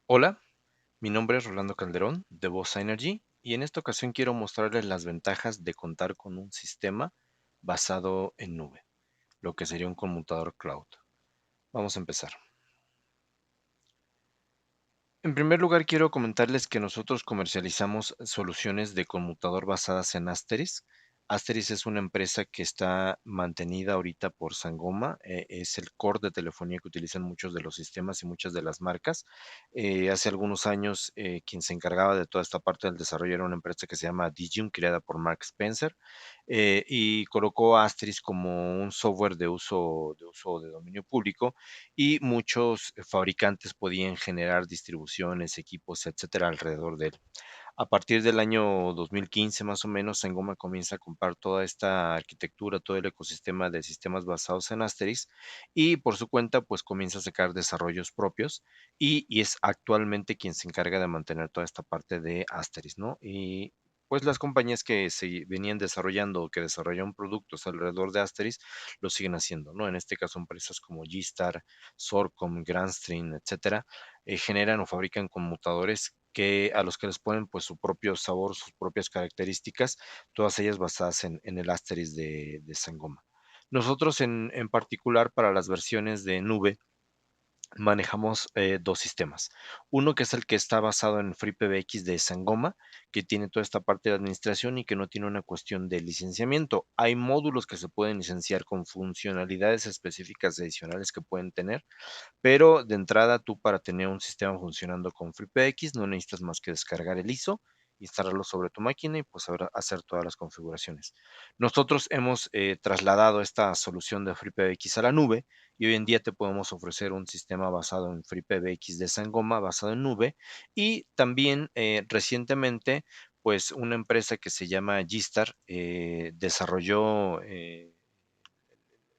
Hola, mi nombre es Rolando Calderón de Voz Energy y en esta ocasión quiero mostrarles las ventajas de contar con un sistema basado en nube, lo que sería un conmutador cloud. Vamos a empezar. En primer lugar, quiero comentarles que nosotros comercializamos soluciones de conmutador basadas en Asteris. Asteris es una empresa que está mantenida ahorita por Sangoma, es el core de telefonía que utilizan muchos de los sistemas y muchas de las marcas. Hace algunos años, quien se encargaba de toda esta parte del desarrollo era una empresa que se llama Digium, creada por Mark Spencer, y colocó Asteris como un software de uso de dominio público y muchos fabricantes podían generar distribuciones, equipos, etcétera, alrededor de él. A partir del año 2015, más o menos, Sangoma comienza a comprar toda esta arquitectura, todo el ecosistema de sistemas basados en Asterix y por su cuenta, pues comienza a sacar desarrollos propios y es actualmente quien se encarga de mantener toda esta parte de Asterix, ¿no? Y pues las compañías que se venían desarrollando o que desarrollaron productos alrededor de Asterix lo siguen haciendo, ¿no? En este caso, empresas como G-Star, Sorcom, Grandstream, etcétera, generan o fabrican conmutadores a los que les ponen pues su propio sabor, sus propias características, todas ellas basadas en el Asterix de Sangoma. Nosotros en particular para las versiones de nube manejamos dos sistemas. Uno que es el que está basado en FreePBX de Sangoma, que tiene toda esta parte de administración y que no tiene una cuestión de licenciamiento. Hay módulos que se pueden licenciar con funcionalidades específicas adicionales que pueden tener, pero de entrada tú para tener un sistema funcionando con FreePX no necesitas más que descargar el ISO, instalarlo sobre tu máquina y pues ahora hacer todas las configuraciones. Nosotros hemos trasladado esta solución de FreePBX a la nube y hoy en día te podemos ofrecer un sistema basado en FreePBX de Sangoma, basado en nube y también recientemente pues una empresa que se llama Gistar desarrolló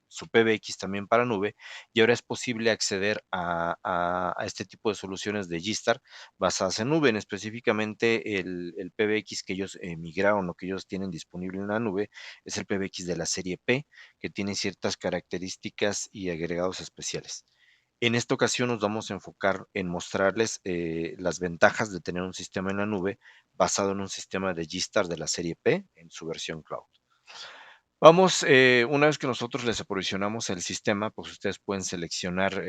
su PBX también para nube, y ahora es posible acceder a este tipo de soluciones de Gstar basadas en nube. Específicamente el PBX que ellos migraron o que ellos tienen disponible en la nube es el PBX de la serie P, que tiene ciertas características y agregados especiales. En esta ocasión nos vamos a enfocar en mostrarles las ventajas de tener un sistema en la nube basado en un sistema de Gstar de la serie P en su versión cloud. Vamos, una vez que nosotros les aprovisionamos el sistema, pues ustedes pueden seleccionar,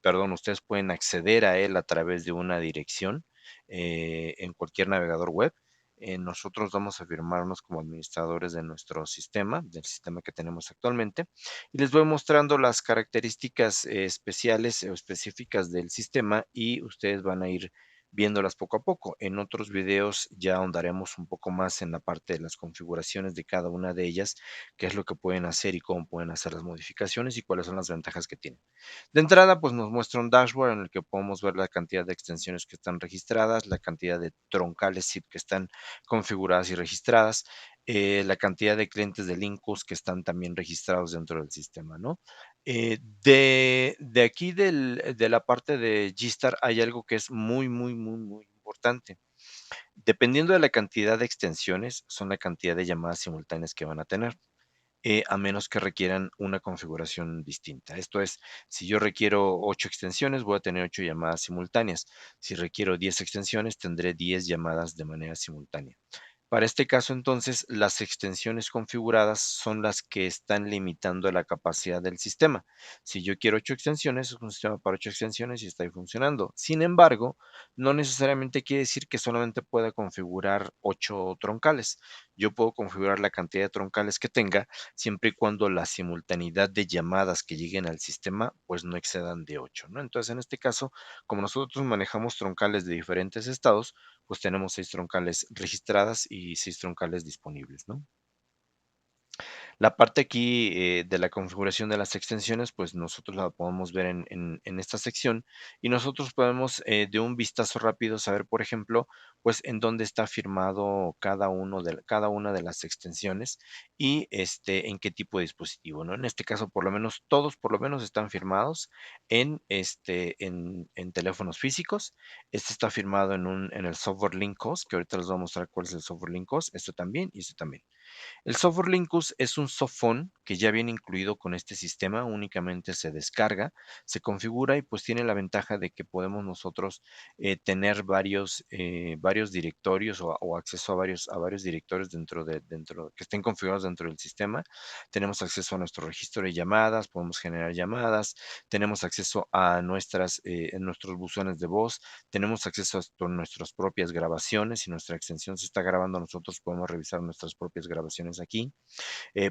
perdón, ustedes pueden acceder a él a través de una dirección en cualquier navegador web. Nosotros vamos a firmarnos como administradores de nuestro sistema, del sistema que tenemos actualmente, y les voy mostrando las características especiales o específicas del sistema y ustedes van a ir viéndolas poco a poco. En otros videos ya ahondaremos un poco más en la parte de las configuraciones de cada una de ellas, qué es lo que pueden hacer y cómo pueden hacer las modificaciones y cuáles son las ventajas que tienen. De entrada, pues nos muestra un dashboard en el que podemos ver la cantidad de extensiones que están registradas, la cantidad de troncales zip que están configuradas y registradas, la cantidad de clientes de Linkus que están también registrados dentro del sistema, ¿no? De aquí de la parte de Gstar hay algo que es muy, muy, muy, muy importante. Dependiendo de la cantidad de extensiones, son la cantidad de llamadas simultáneas que van a tener, a menos que requieran una configuración distinta. Esto es, si yo requiero 8 extensiones, voy a tener 8 llamadas simultáneas. Si requiero 10 extensiones, tendré 10 llamadas de manera simultánea. Para este caso, entonces, las extensiones configuradas son las que están limitando la capacidad del sistema. Si yo quiero 8 extensiones, es un sistema para 8 extensiones y está ahí funcionando. Sin embargo, no necesariamente quiere decir que solamente pueda configurar 8 troncales. Yo puedo configurar la cantidad de troncales que tenga siempre y cuando la simultaneidad de llamadas que lleguen al sistema pues no excedan de 8, ¿no? Entonces, en este caso, como nosotros manejamos troncales de diferentes estados, pues tenemos 6 troncales registradas y 6 troncales disponibles, ¿no? La parte aquí de la configuración de las extensiones, pues nosotros la podemos ver en esta sección y nosotros podemos de un vistazo rápido saber, por ejemplo, pues en dónde está firmado cada una de las extensiones y en qué tipo de dispositivo, ¿no? En este caso, por lo menos todos, por lo menos están firmados en teléfonos físicos. Este está firmado en el software Linkos, que ahorita les voy a mostrar cuál es el software Linkos, este también y este también. El software Linkus es un softphone que ya viene incluido con este sistema, únicamente se descarga, se configura y pues tiene la ventaja de que podemos nosotros tener varios directorios o acceso a varios directorios que estén configurados dentro del sistema. Tenemos acceso a nuestro registro de llamadas, podemos generar llamadas, tenemos acceso a nuestros buzones de voz, tenemos acceso a nuestras propias grabaciones. Si nuestra extensión se está grabando, nosotros podemos revisar nuestras propias grabaciones aquí.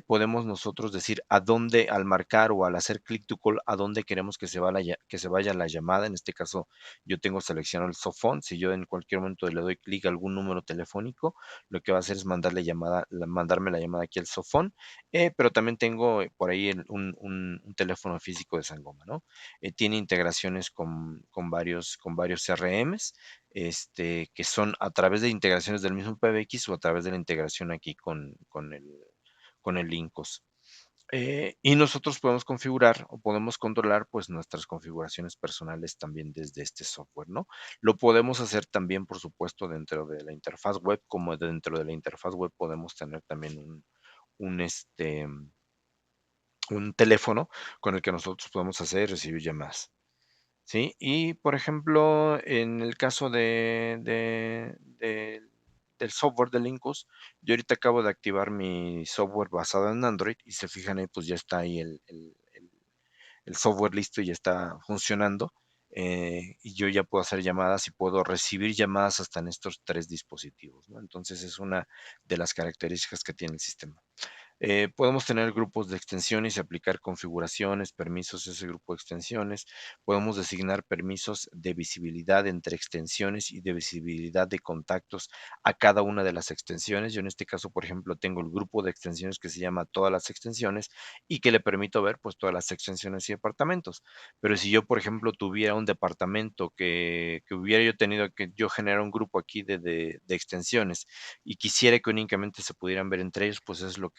Podemos nosotros decir a dónde, al marcar o al hacer click to call, a dónde queremos que se vaya la llamada. En este caso, yo tengo seleccionado el softphone. Si yo en cualquier momento le doy clic a algún número telefónico, lo que va a hacer es mandarme la llamada aquí al softphone. Pero también tengo por ahí un teléfono físico de Sangoma, ¿no? Tiene integraciones con varios CRMs, que son a través de integraciones del mismo PBX o a través de la integración aquí con el Linkos. Y nosotros podemos configurar o podemos controlar pues nuestras configuraciones personales también desde este software, ¿no? Lo podemos hacer también, por supuesto, dentro de la interfaz web, como dentro de la interfaz web podemos tener también un, este, un teléfono con el que nosotros podemos hacer y recibir llamadas. ¿Sí? Y, por ejemplo, en el caso del software de Linkus, yo ahorita acabo de activar mi software basado en Android y se fijan ahí, pues ya está ahí el software listo y ya está funcionando. Y yo ya puedo hacer llamadas y puedo recibir llamadas hasta en estos 3 dispositivos, ¿no? Entonces es una de las características que tiene el sistema. Podemos tener grupos de extensiones y aplicar configuraciones, permisos a ese grupo de extensiones. Podemos designar permisos de visibilidad entre extensiones y de visibilidad de contactos a cada una de las extensiones. Yo en este caso, por ejemplo, tengo el grupo de extensiones que se llama todas las extensiones y que le permito ver pues todas las extensiones y departamentos. Pero si yo, por ejemplo, tuviera un departamento que hubiera yo tenido que yo generar un grupo aquí de extensiones y quisiera que únicamente se pudieran ver entre ellos, pues es lo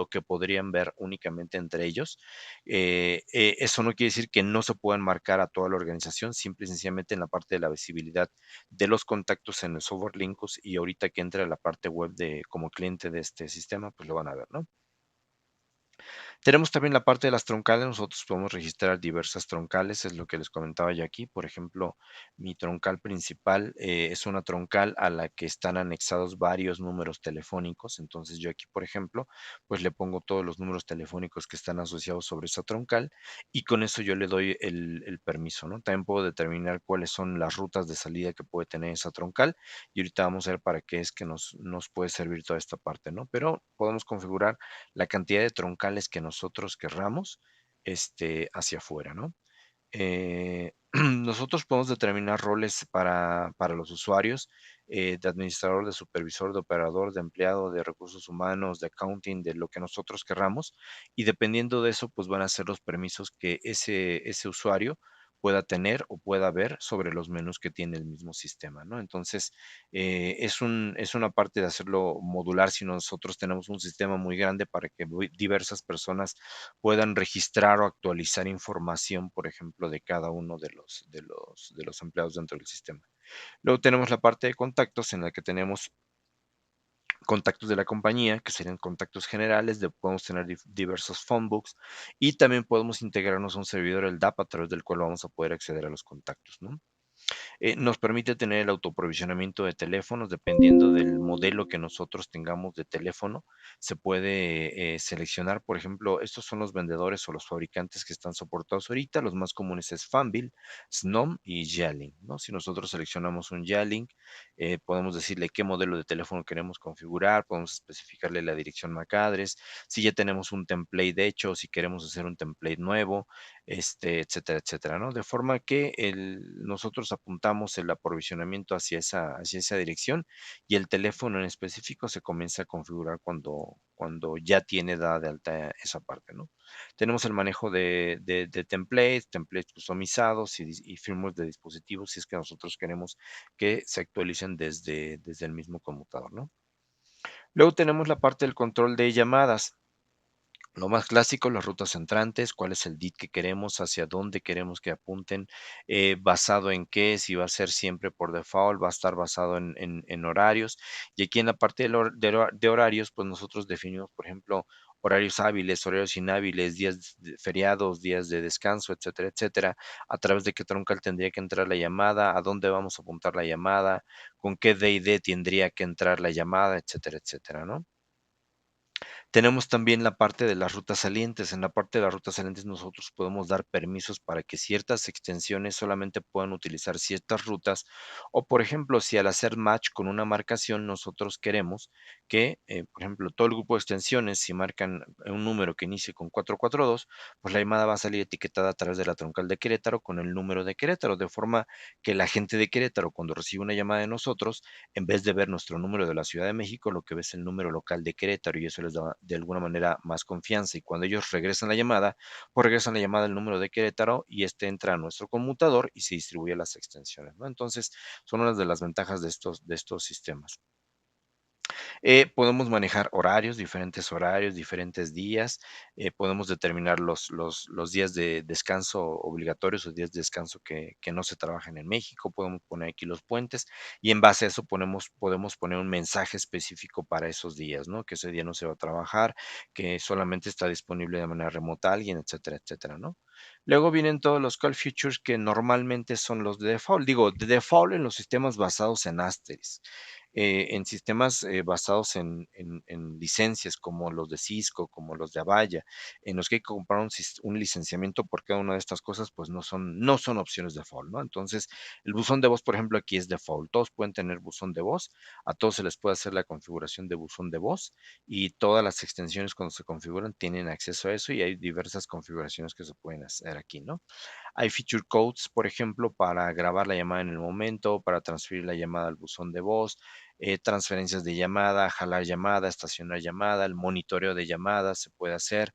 que podrían ver únicamente entre ellos. Eso no quiere decir que no se puedan marcar a toda la organización, simple y sencillamente en la parte de la visibilidad de los contactos en el software Linkus y ahorita que entre a la parte web como cliente de este sistema, pues lo van a ver, ¿no? Tenemos también la parte de las troncales, nosotros podemos registrar diversas troncales, es lo que les comentaba yo aquí. Por ejemplo, mi troncal principal es una troncal a la que están anexados varios números telefónicos. Entonces yo aquí, por ejemplo, pues le pongo todos los números telefónicos que están asociados sobre esa troncal y con eso yo le doy el permiso, ¿no? También puedo determinar cuáles son las rutas de salida que puede tener esa troncal y ahorita vamos a ver para qué es que nos puede servir toda esta parte, ¿no? Pero podemos configurar la cantidad de troncales que nosotros querramos hacia afuera, ¿no? Nosotros podemos determinar roles para los usuarios, de administrador, de supervisor, de operador, de empleado, de recursos humanos, de accounting, de lo que nosotros querramos, y dependiendo de eso, pues van a ser los permisos que ese usuario pueda tener o pueda ver sobre los menús que tiene el mismo sistema, ¿no? Entonces, es una parte de hacerlo modular si nosotros tenemos un sistema muy grande para que diversas personas puedan registrar o actualizar información, por ejemplo, de cada uno de los empleados dentro del sistema. Luego tenemos la parte de contactos en la que tenemos contactos de la compañía, que serían contactos generales, podemos tener diversos phone books y también podemos integrarnos a un servidor, el DAP, a través del cual vamos a poder acceder a los contactos, ¿no? Nos permite tener el autoprovisionamiento de teléfonos, dependiendo del modelo que nosotros tengamos de teléfono, se puede seleccionar, por ejemplo, estos son los vendedores o los fabricantes que están soportados ahorita, los más comunes es Fanbil, Snom y Yealink, ¿no? Si nosotros seleccionamos un Yealink, podemos decirle qué modelo de teléfono queremos configurar, podemos especificarle la dirección MAC address, si ya tenemos un template hecho, si queremos hacer un template nuevo, etcétera, etcétera, ¿no? De forma que nosotros apuntamos el aprovisionamiento hacia esa dirección y el teléfono en específico se comienza a configurar cuando ya tiene dada de alta esa parte, ¿no? Tenemos el manejo de templates customizados y firmware de dispositivos si es que nosotros queremos que se actualicen desde el mismo conmutador, ¿no? Luego tenemos la parte del control de llamadas. Lo más clásico, las rutas entrantes, cuál es el DIT que queremos, hacia dónde queremos que apunten, basado en qué, si va a ser siempre por default, va a estar basado en horarios. Y aquí en la parte de horarios, pues nosotros definimos, por ejemplo, horarios hábiles, horarios inhábiles, días feriados, días de descanso, etcétera, etcétera. A través de qué troncal tendría que entrar la llamada, a dónde vamos a apuntar la llamada, con qué D&D tendría que entrar la llamada, etcétera, etcétera, ¿no? Tenemos también la parte de las rutas salientes. En la parte de las rutas salientes nosotros podemos dar permisos para que ciertas extensiones solamente puedan utilizar ciertas rutas o, por ejemplo, si al hacer match con una marcación nosotros queremos que, por ejemplo, todo el grupo de extensiones, si marcan un número que inicie con 442, pues la llamada va a salir etiquetada a través de la troncal de Querétaro con el número de Querétaro, de forma que la gente de Querétaro, cuando recibe una llamada de nosotros, en vez de ver nuestro número de la Ciudad de México, lo que ve es el número local de Querétaro y eso les da de alguna manera más confianza. Y cuando ellos regresan la llamada, pues regresan la llamada al número de Querétaro y este entra a nuestro conmutador y se distribuye a las extensiones, ¿no? Entonces, son unas de las ventajas de estos sistemas. Podemos manejar horarios, diferentes días, podemos determinar los días de descanso obligatorios o días de descanso que no se trabajan en México, podemos poner aquí los puentes y en base a eso podemos poner un mensaje específico para esos días, ¿no? Que ese día no se va a trabajar, que solamente está disponible de manera remota alguien, etcétera, etcétera, ¿no? Luego vienen todos los call features que normalmente son los de default. Digo, de default en los sistemas basados en Asterisk. En sistemas basados en licencias como los de Cisco, como los de Avaya, en los que hay que comprar un licenciamiento por cada una de estas cosas, pues no son opciones default, ¿no? Entonces, el buzón de voz, por ejemplo, aquí es default. Todos pueden tener buzón de voz, a todos se les puede hacer la configuración de buzón de voz y todas las extensiones cuando se configuran tienen acceso a eso y hay diversas configuraciones que se pueden hacer aquí, ¿no? Hay feature codes, por ejemplo, para grabar la llamada en el momento, para transferir la llamada al buzón de voz, transferencias de llamada, jalar llamada, estacionar llamada, el monitoreo de llamadas se puede hacer,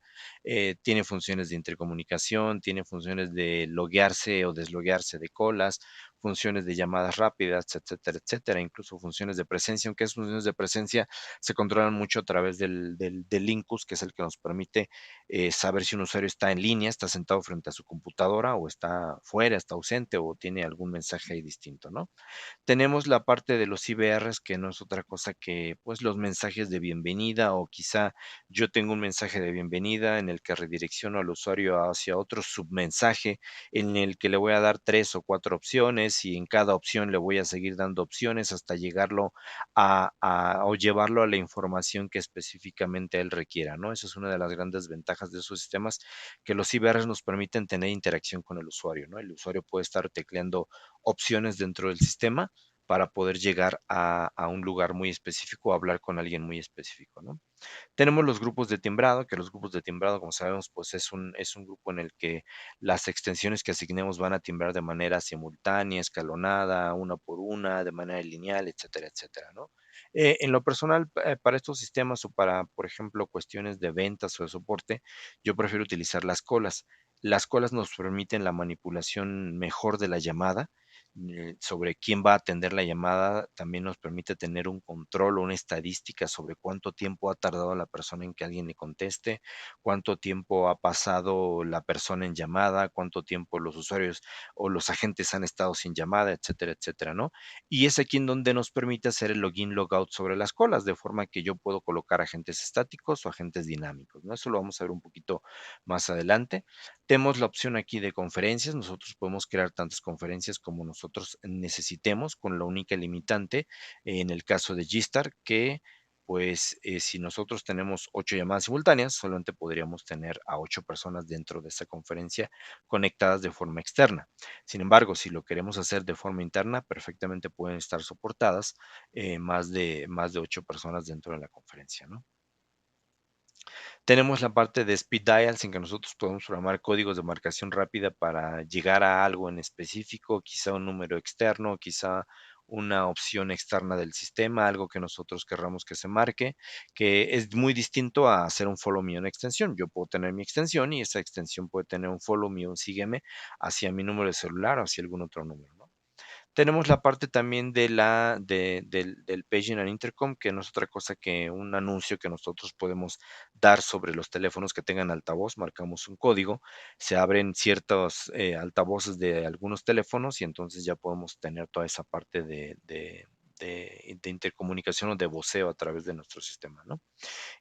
tiene funciones de intercomunicación, tiene funciones de loguearse o desloguearse de colas, funciones de llamadas rápidas, etcétera, etcétera, incluso funciones de presencia, aunque esas funciones de presencia se controlan mucho a través del Lincus, que es el que nos permite saber si un usuario está en línea, está sentado frente a su computadora o está fuera, está ausente o tiene algún mensaje ahí distinto, ¿no? Tenemos la parte de los IVRs, que no es otra cosa que, pues, los mensajes de bienvenida, o quizá yo tengo un mensaje de bienvenida en el que redirecciono al usuario hacia otro submensaje en el que le voy a dar 3 o 4 opciones, y en cada opción le voy a seguir dando opciones hasta llegarlo o llevarlo a la información que específicamente él requiera, ¿no? Esa es una de las grandes ventajas de esos sistemas, que los IVRs nos permiten tener interacción con el usuario, ¿no? El usuario puede estar tecleando opciones dentro del sistema para poder llegar a un lugar muy específico o hablar con alguien muy específico, ¿no? Tenemos los grupos de timbrado, que los grupos de timbrado, como sabemos, pues es un grupo en el que las extensiones que asignemos van a timbrar de manera simultánea, escalonada, una por una, de manera lineal, etcétera, etcétera, ¿no? En lo personal, para estos sistemas o para, por ejemplo, cuestiones de ventas o de soporte, yo prefiero utilizar las colas. Las colas nos permiten la manipulación mejor de la llamada, sobre quién va a atender la llamada, también nos permite tener un control o una estadística sobre cuánto tiempo ha tardado la persona en que alguien le conteste, cuánto tiempo ha pasado la persona en llamada, cuánto tiempo los usuarios o los agentes han estado sin llamada, etcétera, etcétera, ¿no? Y es aquí en donde nos permite hacer el login logout sobre las colas, de forma que yo puedo colocar agentes estáticos o agentes dinámicos, ¿no? Eso lo vamos a ver un poquito más adelante. Tenemos la opción aquí de conferencias. Nosotros podemos crear tantas conferencias como nosotros necesitemos, con la única limitante, en el caso de Gstar, que pues si nosotros tenemos 8 llamadas simultáneas, solamente podríamos tener a 8 personas dentro de esta conferencia conectadas de forma externa. Sin embargo, si lo queremos hacer de forma interna, perfectamente pueden estar soportadas más de 8 personas dentro de la conferencia, ¿no? Tenemos la parte de speed dials en que nosotros podemos programar códigos de marcación rápida para llegar a algo en específico, quizá un número externo, quizá una opción externa del sistema, algo que nosotros querramos que se marque, que es muy distinto a hacer un follow me una extensión. Yo puedo tener mi extensión y esa extensión puede tener un follow me, un sígueme hacia mi número de celular o hacia algún otro número, ¿no? Tenemos la parte también de la del paging and intercom, que no es otra cosa que un anuncio que nosotros podemos dar sobre los teléfonos que tengan altavoz. Marcamos un código, se abren ciertos, altavoces de algunos teléfonos y entonces ya podemos tener toda esa parte de intercomunicación o de voceo a través de nuestro sistema, ¿no?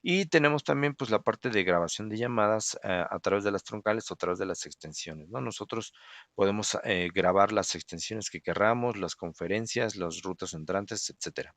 Y tenemos también, pues, la parte de grabación de llamadas, a través de las troncales o a través de las extensiones, ¿no? Nosotros podemos, grabar las extensiones que querramos, las conferencias, las rutas entrantes, etcétera.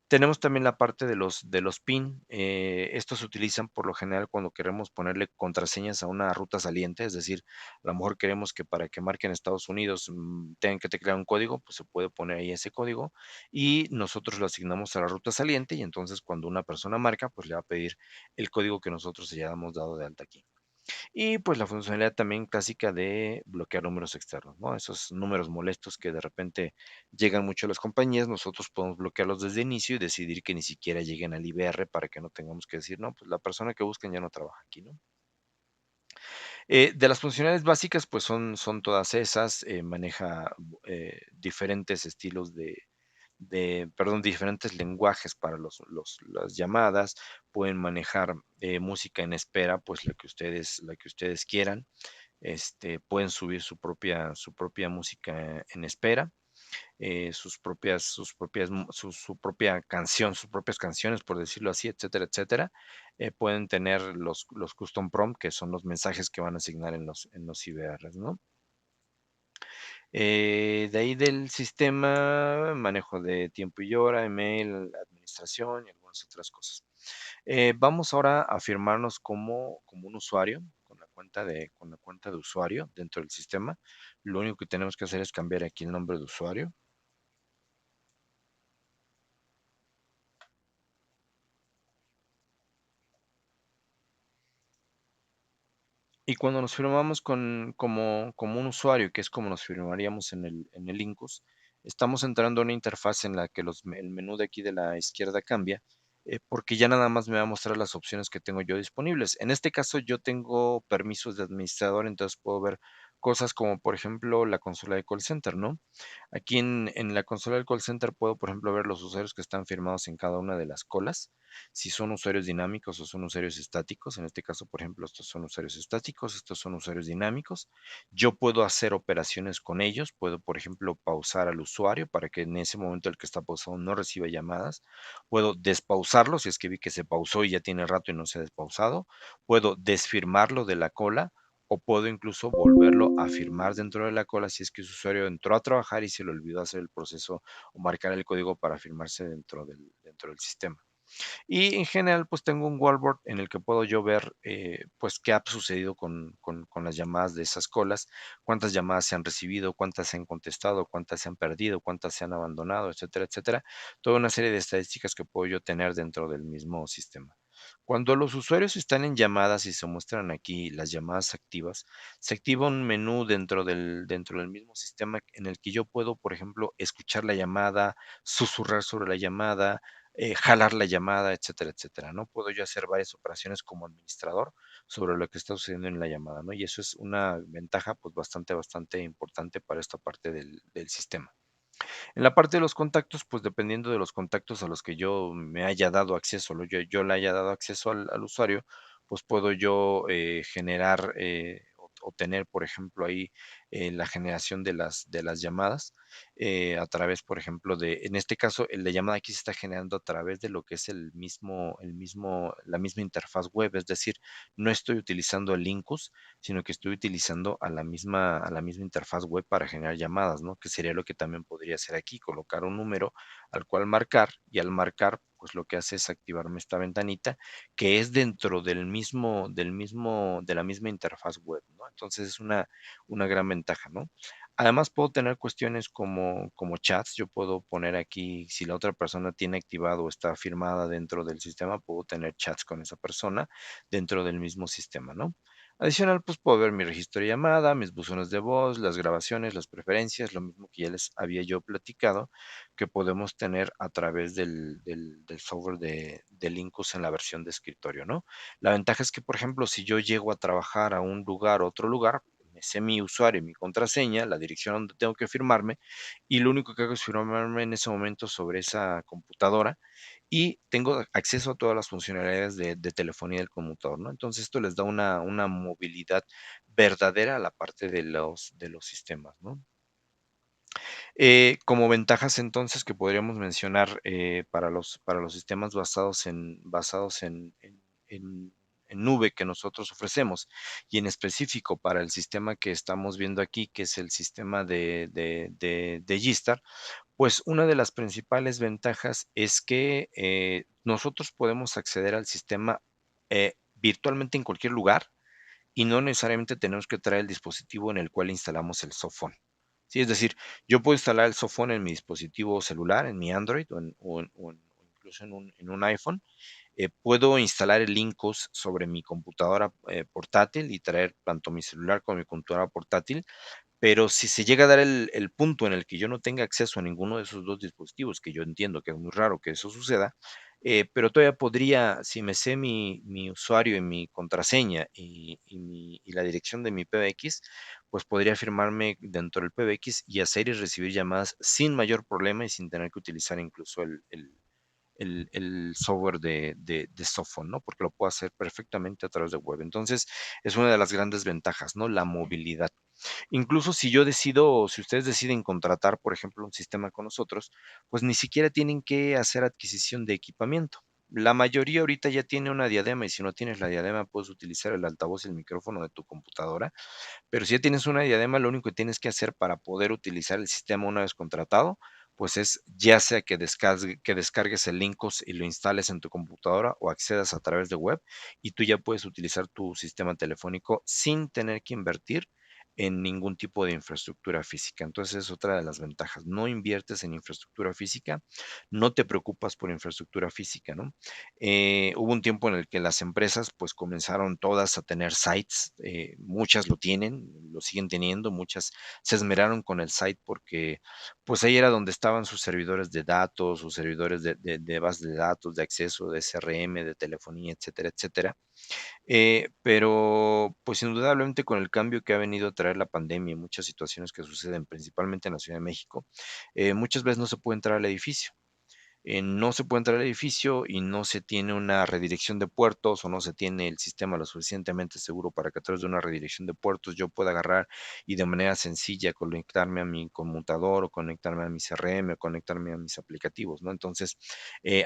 Tenemos también la parte de los PIN. Estos se utilizan por lo general cuando queremos ponerle contraseñas a una ruta saliente, es decir, a lo mejor queremos que para que marquen Estados Unidos, tengan que teclear un código, pues se puede poner ahí ese código y nosotros lo asignamos a la ruta saliente y entonces cuando una persona marca, pues le va a pedir el código que nosotros ya hemos dado de alta aquí. Y pues la funcionalidad también clásica de bloquear números externos, ¿no? Esos números molestos que de repente llegan mucho a las compañías, nosotros podemos bloquearlos desde inicio y decidir que ni siquiera lleguen al IBR para que no tengamos que decir, no, pues la persona que buscan ya no trabaja aquí, ¿no? De las funcionalidades básicas, pues son todas esas, maneja diferentes estilos perdón, diferentes lenguajes para las llamadas, pueden manejar música en espera, pues la que ustedes quieran, pueden subir su propia música en espera, su propia canción, sus propias canciones, por decirlo así, etcétera, etcétera. Pueden tener los custom prompt, que son los mensajes que van a asignar en los IVRs, ¿no? De ahí del sistema, manejo de tiempo y hora, email, administración y algunas otras cosas. Vamos ahora a firmarnos como un usuario, con la cuenta de usuario dentro del sistema. Lo único que tenemos que hacer es cambiar aquí el nombre de usuario. Y cuando nos firmamos como un usuario, que es como nos firmaríamos en el Incus, estamos entrando a una interfaz en la que el menú de aquí de la izquierda cambia, porque ya nada más me va a mostrar las opciones que tengo yo disponibles. En este caso, yo tengo permisos de administrador, entonces puedo ver cosas como, por ejemplo, la consola de call center, ¿no? Aquí en la consola del call center puedo, por ejemplo, ver los usuarios que están firmados en cada una de las colas, si son usuarios dinámicos o son usuarios estáticos. En este caso, por ejemplo, estos son usuarios estáticos, estos son usuarios dinámicos. Yo puedo hacer operaciones con ellos, puedo, por ejemplo, pausar al usuario para que en ese momento el que está pausado no reciba llamadas. Puedo despausarlo si es que vi que se pausó y ya tiene rato y no se ha despausado. Puedo desfirmarlo de la cola o puedo incluso volverlo a firmar dentro de la cola si es que su usuario entró a trabajar y se le olvidó hacer el proceso o marcar el código para firmarse dentro del sistema. Y en general, pues tengo un wallboard en el que puedo yo ver, pues, qué ha sucedido con las llamadas de esas colas, cuántas llamadas se han recibido, cuántas se han contestado, cuántas se han perdido, cuántas se han abandonado, etcétera, etcétera. Toda una serie de estadísticas que puedo yo tener dentro del mismo sistema. Cuando los usuarios están en llamadas y se muestran aquí las llamadas activas, se activa un menú dentro del mismo sistema en el que yo puedo, por ejemplo, escuchar la llamada, susurrar sobre la llamada, jalar la llamada, etcétera, etcétera, ¿no? Puedo yo hacer varias operaciones como administrador sobre lo que está sucediendo en la llamada, ¿no? Y eso es una ventaja, pues, bastante, bastante importante para esta parte del sistema. En la parte de los contactos, pues dependiendo de los contactos a los que yo me haya dado acceso, yo le haya dado acceso al usuario, pues puedo yo generar o tener, por ejemplo, ahí la generación de las llamadas a través, por ejemplo, en este caso, la llamada aquí se está generando a través de lo que es la misma interfaz web, es decir, no estoy utilizando el Incus, sino que estoy utilizando a la misma interfaz web para generar llamadas, ¿no? Que sería lo que también podría hacer aquí, colocar un número al cual marcar y al marcar, pues lo que hace es activarme esta ventanita que es dentro de la misma interfaz web, ¿no? Entonces es una gran ventaja, ¿no? Además puedo tener cuestiones como chats, yo puedo poner aquí, si la otra persona tiene activado o está firmada dentro del sistema, puedo tener chats con esa persona dentro del mismo sistema, ¿no? Adicional, pues puedo ver mi registro de llamada, mis buzones de voz, las grabaciones, las preferencias, lo mismo que ya les había yo platicado, que podemos tener a través del software de Linkus en la versión de escritorio, ¿no? La ventaja es que, por ejemplo, si yo llego a trabajar a un lugar, otro lugar, me sé mi usuario y mi contraseña, la dirección donde tengo que firmarme, y lo único que hago es firmarme en ese momento sobre esa computadora y tengo acceso a todas las funcionalidades de telefonía del conmutador, ¿no? Entonces, esto les da una movilidad verdadera a la parte de los sistemas, ¿no? Como ventajas, entonces, que podríamos mencionar, para los sistemas basados en nube que nosotros ofrecemos, y en específico para el sistema que estamos viendo aquí, que es el sistema de Gistar, pues, una de las principales ventajas es que, nosotros podemos acceder al sistema, virtualmente en cualquier lugar, y no necesariamente tenemos que traer el dispositivo en el cual instalamos el softphone. Sí, es decir, yo puedo instalar el softphone en mi dispositivo celular, en mi Android o incluso en un iPhone. Puedo instalar el Lincos sobre mi computadora portátil y traer tanto mi celular como mi computadora portátil, pero si se llega a dar el punto en el que yo no tenga acceso a ninguno de esos 2 dispositivos, que yo entiendo que es muy raro que eso suceda, pero todavía podría, si me sé mi usuario y mi contraseña y la dirección de mi PBX, pues podría firmarme dentro del PBX y hacer y recibir llamadas sin mayor problema y sin tener que utilizar incluso el software de softphone, ¿no? Porque lo puedo hacer perfectamente a través de web. Entonces, es una de las grandes ventajas, ¿no? La movilidad. Incluso si ustedes deciden contratar, por ejemplo, un sistema con nosotros, pues ni siquiera tienen que hacer adquisición de equipamiento. La mayoría ahorita ya tiene una diadema y si no tienes la diadema puedes utilizar el altavoz y el micrófono de tu computadora, pero si ya tienes una diadema, lo único que tienes que hacer para poder utilizar el sistema una vez contratado, pues es ya sea que descargues el Linkos y lo instales en tu computadora o accedas a través de web y tú ya puedes utilizar tu sistema telefónico sin tener que invertir en ningún tipo de infraestructura física. Entonces es otra de las ventajas. No inviertes en infraestructura física, no te preocupas por infraestructura física, ¿no? Hubo un tiempo en el que las empresas pues comenzaron todas a tener sites, muchas lo tienen, lo siguen teniendo, muchas se esmeraron con el site porque pues ahí era donde estaban sus servidores de datos, sus servidores de base de datos, de acceso, de CRM, de telefonía, etcétera, etcétera. Pero pues indudablemente con el cambio que ha venido a traer la pandemia y muchas situaciones que suceden principalmente en la Ciudad de México, muchas veces no se puede entrar al edificio. No se puede entrar al edificio y no se tiene una redirección de puertos o no se tiene el sistema lo suficientemente seguro para que a través de una redirección de puertos yo pueda agarrar y de manera sencilla conectarme a mi conmutador o conectarme a mi CRM o conectarme a mis aplicativos, ¿no? Entonces,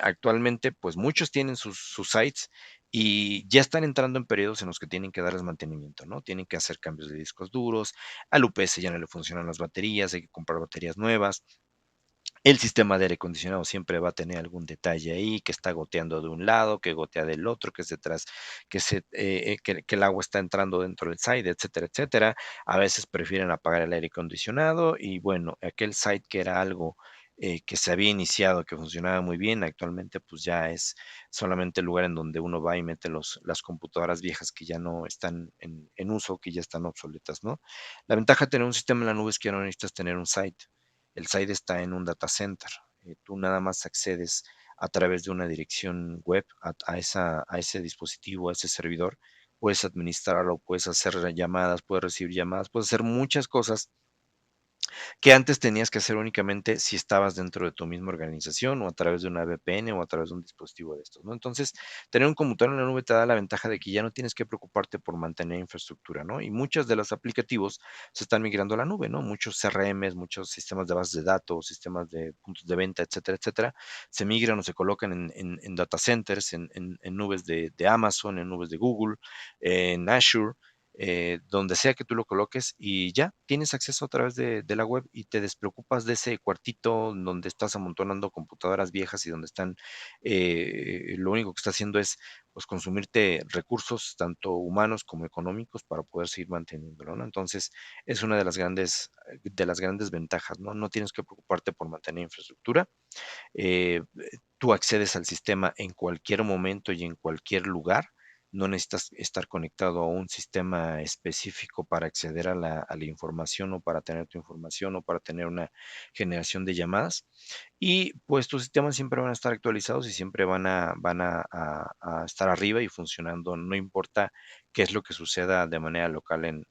actualmente, pues muchos tienen sus sites y ya están entrando en periodos en los que tienen que darles mantenimiento, ¿no? Tienen que hacer cambios de discos duros, al UPS ya no le funcionan las baterías, hay que comprar baterías nuevas. El sistema de aire acondicionado siempre va a tener algún detalle ahí, que está goteando de un lado, que gotea del otro, que el agua está entrando dentro del site, etcétera, etcétera. A veces prefieren apagar el aire acondicionado y bueno, aquel site que era algo que se había iniciado, que funcionaba muy bien, actualmente pues ya es solamente el lugar en donde uno va y mete las computadoras viejas que ya no están en uso, que ya están obsoletas, ¿no? La ventaja de tener un sistema en la nube es que ya no necesitas tener un site. El site está en un data center. Tú nada más accedes a través de una dirección web a ese dispositivo, a ese servidor. Puedes administrarlo, puedes hacer llamadas, puedes recibir llamadas, puedes hacer muchas cosas que antes tenías que hacer únicamente si estabas dentro de tu misma organización o a través de una VPN o a través de un dispositivo de estos, ¿no? Entonces, tener un computador en la nube te da la ventaja de que ya no tienes que preocuparte por mantener infraestructura, ¿no? Y muchos de los aplicativos se están migrando a la nube, ¿no? Muchos CRMs, muchos sistemas de bases de datos, sistemas de puntos de venta, etcétera, etcétera, se migran o se colocan en data centers, en nubes de Amazon, en nubes de Google, en Azure, donde sea que tú lo coloques y ya tienes acceso a través de la web y te despreocupas de ese cuartito donde estás amontonando computadoras viejas y donde están, lo único que está haciendo es pues consumirte recursos tanto humanos como económicos para poder seguir manteniéndolo, ¿no? Entonces es una de las grandes ventajas, ¿no? No tienes que preocuparte por mantener infraestructura, tú accedes al sistema en cualquier momento y en cualquier lugar. No necesitas estar conectado a un sistema específico para acceder a la información o para tener tu información o para tener una generación de llamadas. Y pues tus sistemas siempre van a estar actualizados y siempre van a estar arriba y funcionando, no importa qué es lo que suceda de manera local en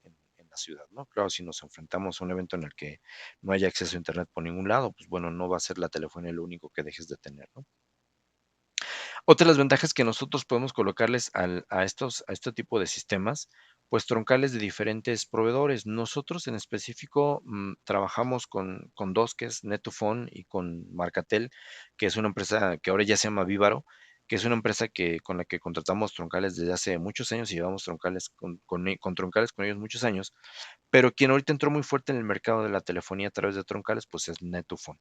la ciudad, ¿no? Claro, si nos enfrentamos a un evento en el que no haya acceso a Internet por ningún lado, pues bueno, no va a ser la telefonía lo único que dejes de tener, ¿no? Otra de las ventajas que nosotros podemos colocarles a este tipo de sistemas, pues troncales de diferentes proveedores. Nosotros en específico trabajamos con dos, que es Net2Phone y con Marcatel, que es una empresa que ahora ya se llama Vívaro, que es una empresa con la que contratamos troncales desde hace muchos años y llevamos troncales con troncales con ellos muchos años, pero quien ahorita entró muy fuerte en el mercado de la telefonía a través de troncales, pues es Net2Phone.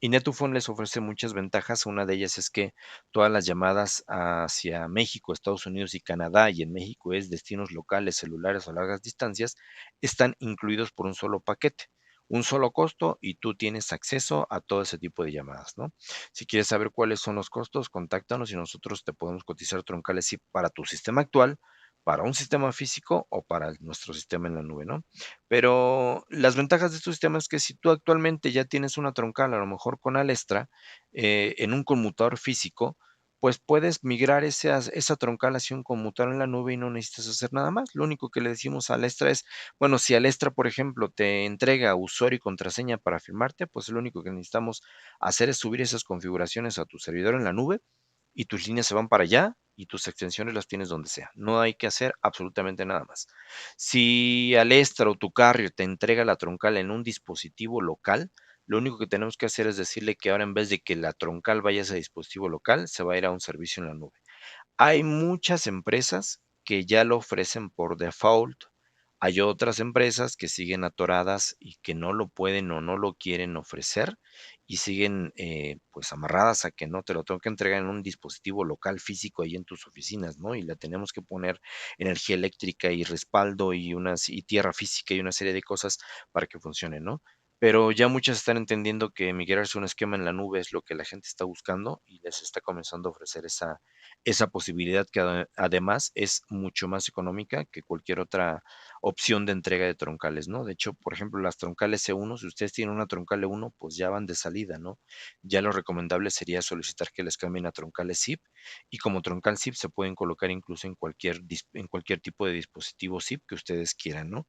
Y Net2Phone les ofrece muchas ventajas. Una de ellas es que todas las llamadas hacia México, Estados Unidos y Canadá, y en México es destinos locales, celulares o largas distancias, están incluidos por un solo paquete, un solo costo y tú tienes acceso a todo ese tipo de llamadas, ¿no? Si quieres saber cuáles son los costos, contáctanos y nosotros te podemos cotizar troncales SIP para tu sistema actual, para un sistema físico o para nuestro sistema en la nube, ¿no? Pero las ventajas de estos sistemas es que si tú actualmente ya tienes una troncal, a lo mejor con Alestra, en un conmutador físico, pues puedes migrar esa troncal hacia un conmutador en la nube y no necesitas hacer nada más. Lo único que le decimos a Alestra es, bueno, si Alestra, por ejemplo, te entrega usuario y contraseña para firmarte, pues lo único que necesitamos hacer es subir esas configuraciones a tu servidor en la nube y tus líneas se van para allá y tus extensiones las tienes donde sea. No hay que hacer absolutamente nada más. Si Alestra o tu carrier te entrega la troncal en un dispositivo local, lo único que tenemos que hacer es decirle que ahora en vez de que la troncal vaya a ese dispositivo local, se va a ir a un servicio en la nube. Hay muchas empresas que ya lo ofrecen por default. Hay otras empresas que siguen atoradas y que no lo pueden o no lo quieren ofrecer y siguen pues amarradas a que no te lo tengo que entregar en un dispositivo local físico ahí en tus oficinas, ¿no? Y le tenemos que poner energía eléctrica y respaldo y tierra física y una serie de cosas para que funcione, ¿no? Pero ya muchas están entendiendo que migrarse a un esquema en la nube es lo que la gente está buscando y les está comenzando a ofrecer esa posibilidad que además es mucho más económica que cualquier otra opción de entrega de troncales, ¿no? De hecho, por ejemplo, las troncales C1, si ustedes tienen una troncal E1, pues ya van de salida, ¿no? Ya lo recomendable sería solicitar que les cambien a troncales SIP y como troncal SIP se pueden colocar incluso en cualquier tipo de dispositivo SIP que ustedes quieran, ¿no?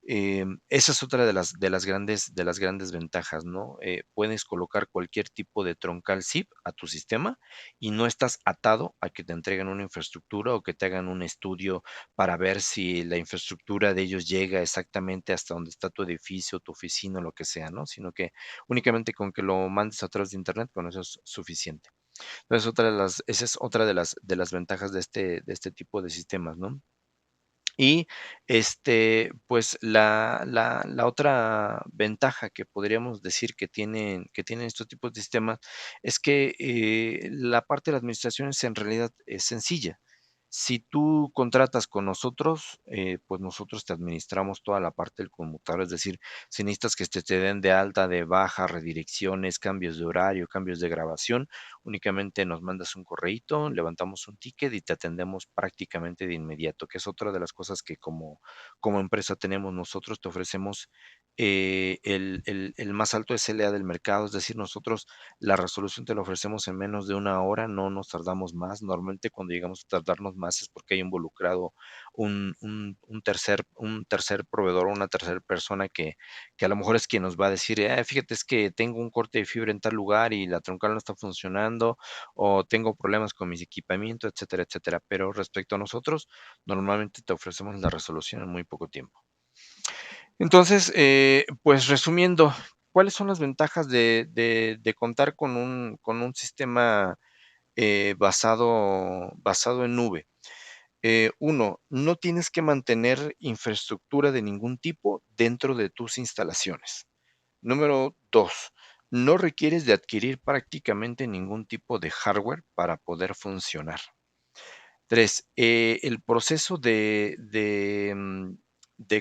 Esa es otra de las grandes ventajas, ¿no? Puedes colocar cualquier tipo de troncal SIP a tu sistema y no estás atado a que te entreguen una infraestructura o que te hagan un estudio para ver si la infraestructura de ellos llega exactamente hasta donde está tu edificio, tu oficina, lo que sea, ¿no? Sino que únicamente con que lo mandes a través de internet, con eso es suficiente. Entonces, esa es otra de las ventajas de este tipo de sistemas, ¿no? Y, pues, la otra ventaja que podríamos decir que tienen estos tipos de sistemas es que, la parte de la administración es en realidad es sencilla. Si tú contratas con nosotros, pues, nosotros te administramos toda la parte del conmutador, es decir, si necesitas que te den de alta, de baja, redirecciones, cambios de horario, cambios de grabación, únicamente nos mandas un correíto, levantamos un ticket y te atendemos prácticamente de inmediato, que es otra de las cosas que como empresa tenemos nosotros, te ofrecemos el más alto SLA del mercado, es decir, nosotros la resolución te la ofrecemos en menos de una hora, no nos tardamos más. Normalmente cuando llegamos a tardarnos más es porque hay involucrado un tercer proveedor o una tercera persona que a lo mejor es quien nos va a decir, fíjate, es que tengo un corte de fibra en tal lugar y la troncal no está funcionando, o tengo problemas con mis equipamientos, etcétera, etcétera. Pero respecto a nosotros, normalmente te ofrecemos la resolución en muy poco tiempo. Entonces, pues resumiendo, ¿cuáles son las ventajas de contar con un sistema basado en nube? Uno, no tienes que mantener infraestructura de ningún tipo dentro de tus instalaciones. Número 2, no requieres de adquirir prácticamente ningún tipo de hardware para poder funcionar. 3, el proceso de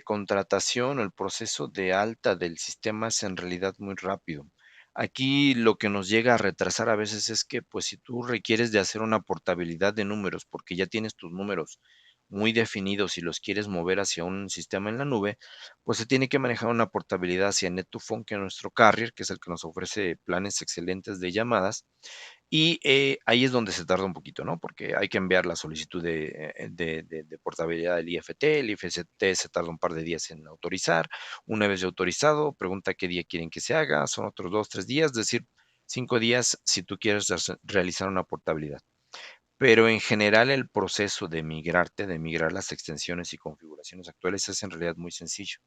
contratación o el proceso de alta del sistema es en realidad muy rápido. Aquí lo que nos llega a retrasar a veces es que, pues, si tú requieres de hacer una portabilidad de números, porque ya tienes tus números muy definidos y los quieres mover hacia un sistema en la nube, pues se tiene que manejar una portabilidad hacia Net2Phone, que es nuestro carrier, que es el que nos ofrece planes excelentes de llamadas. Y ahí es donde se tarda un poquito, ¿no? Porque hay que enviar la solicitud de portabilidad del IFT. El IFT se tarda un par de días en autorizar. Una vez ya autorizado, pregunta qué día quieren que se haga. Son otros 2, 3 días, es decir, 5 días si tú quieres realizar una portabilidad. Pero en general el proceso de migrar las extensiones y configuraciones actuales es en realidad muy sencillo.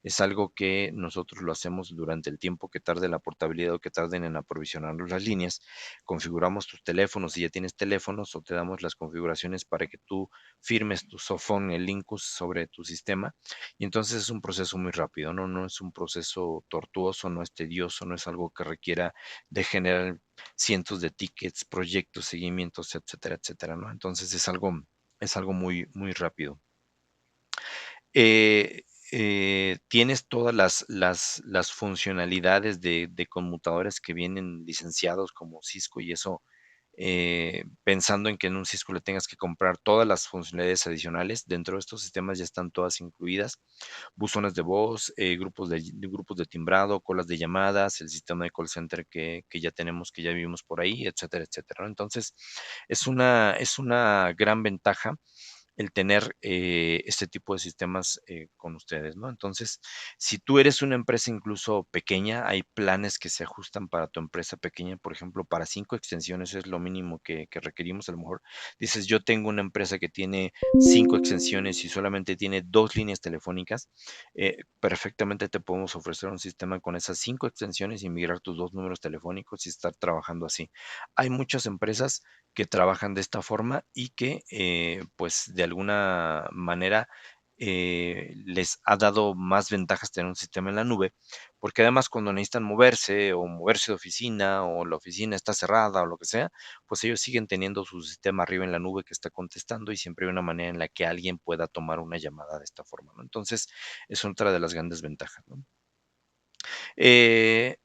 Es algo que nosotros lo hacemos durante el tiempo que tarde la portabilidad o que tarden en aprovisionarnos las líneas. Configuramos tus teléfonos, si ya tienes teléfonos, o te damos las configuraciones para que tú firmes tu softphone, el Lincus sobre tu sistema. Y entonces es un proceso muy rápido, ¿no? No es un proceso tortuoso, no es tedioso, no es algo que requiera de generar cientos de tickets, proyectos, seguimientos, etcétera, etcétera, ¿no? Entonces es algo muy, muy rápido. Eh, Tienes todas las funcionalidades de conmutadores que vienen licenciados como Cisco y eso, pensando en que en un Cisco le tengas que comprar todas las funcionalidades adicionales, dentro de estos sistemas ya están todas incluidas, buzones de voz, grupos de timbrado, colas de llamadas, el sistema de call center que ya tenemos, que ya vimos por ahí, etcétera, etcétera, ¿no? Entonces, es una gran ventaja el tener este tipo de sistemas con ustedes, ¿no? Entonces, si tú eres una empresa incluso pequeña, hay planes que se ajustan para tu empresa pequeña, por ejemplo, para 5 extensiones es lo mínimo que requerimos. A lo mejor dices, yo tengo una empresa que tiene 5 extensiones y solamente tiene 2 líneas telefónicas, perfectamente te podemos ofrecer un sistema con esas 5 extensiones y migrar tus 2 números telefónicos y estar trabajando así. Hay muchas empresas que trabajan de esta forma y que pues de alguna manera les ha dado más ventajas tener un sistema en la nube, porque además cuando necesitan moverse o moverse de oficina o la oficina está cerrada o lo que sea, pues ellos siguen teniendo su sistema arriba en la nube que está contestando y siempre hay una manera en la que alguien pueda tomar una llamada de esta forma, ¿no? Entonces, es otra de las grandes ventajas, ¿no? Eh,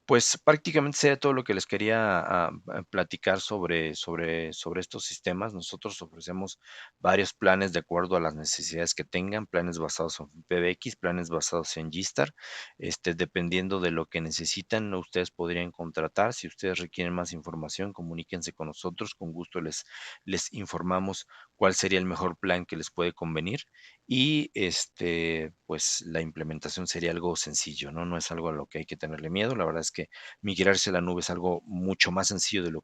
pues prácticamente sería todo lo que les quería platicar sobre estos sistemas. Nosotros ofrecemos varios planes de acuerdo a las necesidades que tengan, planes basados en PBX, planes basados en Gstar. Dependiendo de lo que necesitan, ustedes podrían contratar. Si ustedes requieren más información, comuníquense con nosotros. Con gusto les informamos cuál sería el mejor plan que les puede convenir. Y pues la implementación sería algo sencillo, ¿no? No es algo a lo que hay que tenerle miedo. La verdad es que migrarse a la nube es algo mucho más sencillo de lo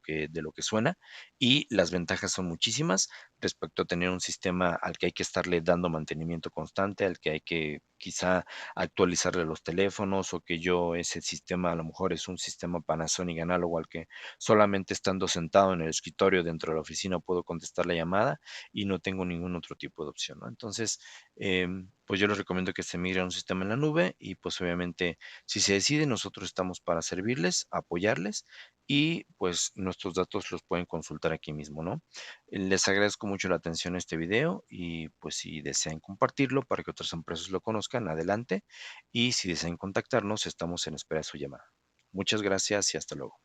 que suena y las ventajas son muchísimas respecto a tener un sistema al que hay que estarle dando mantenimiento constante, al que hay que quizá actualizarle los teléfonos o que yo ese sistema a lo mejor es un sistema Panasonic análogo al que solamente estando sentado en el escritorio dentro de la oficina puedo contestar la llamada y no tengo ningún otro tipo de opción, ¿no? Entonces, pues yo les recomiendo que se migre a un sistema en la nube y pues obviamente si se decide, nosotros estamos para servirles, apoyarles y pues nuestros datos los pueden consultar aquí mismo, ¿no? Les agradezco mucho la atención a este video y pues si desean compartirlo para que otras empresas lo conozcan, adelante. Y si desean contactarnos, estamos en espera de su llamada. Muchas gracias y hasta luego.